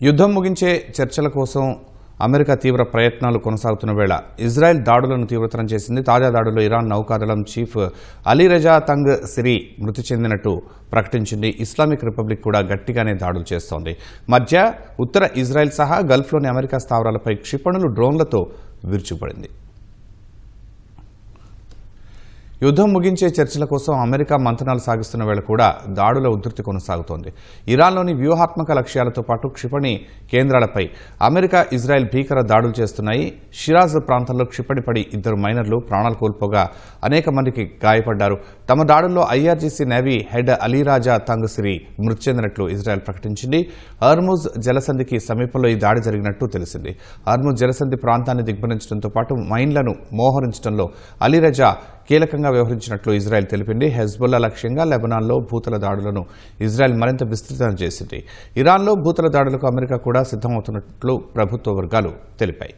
యుద్ధం ముగించే చర్చల కోసం అమెరికా తీవ్ర ప్రయత్నాలు కొనసాగుతున్న వేళ ఇజ్రాయెల్ దాడులను తీవ్రతరం చేసింది. తాజా దాడుల్లో ఇరాన్ నౌకాదళం చీఫ్ అలీరజా తంగ్ సిరీ మృతి చెందినట్టు ప్రకటించింది. ఇస్లామిక్ రిపబ్లిక్ కూడా గట్టిగానే దాడులు చేస్తోంది. మధ్య ఉత్తర ఇజ్రాయెల్ సహా గల్ఫ్లోని అమెరికా స్థావరాలపై క్షిపణులు డ్రోన్లతో విరుచుపడింది. యుద్ధం ముగించే చర్చల కోసం అమెరికా మంతనాలు సాగిస్తున్న వేళ కూడా దాడుల ఉధృతి కొనసాగుతోంది. ఇరాన్లోని వ్యూహాత్మక లక్ష్యాలతో పాటు క్షిపణి కేంద్రాలపై అమెరికా ఇజ్రాయెల్ భీకర దాడులు చేస్తున్నాయి. షిరాజ్ ప్రాంతంలో క్షిపణి పడి 2 మైనర్లు ప్రాణాలు కోల్పోగా అనేక మందికి గాయపడ్డారు. తమ దాడుల్లో IRGC navy head Ali Raja tongue సిరీ మృతి చెందినట్లు ఇజ్రాయెల్ ప్రకటించింది. హర్ముజ్ జలసంధికి సమీపంలో ఈ దాడి జరిగినట్టు తెలిసింది. హర్ముజ్ జలసంధి ప్రాంతాన్ని దిగ్బంధించడంతో పాటు మైన్లను మోహరించడంలో అలీరజా కీలకంగా వ్యవహరించినట్లు ఇజ్రాయెల్ తెలిపింది. హెజ్బొల్లా లక్ష్యంగా లెబనాన్లో భూతల దాడులను ఇజ్రాయెల్ మరింత విస్తృతం చేసింది. ఇరాన్లో భూతల దాడులకు అమెరికా కూడా సిద్ధమవుతున్నట్లు ప్రభుత్వ వర్గాలు తెలిపాయి.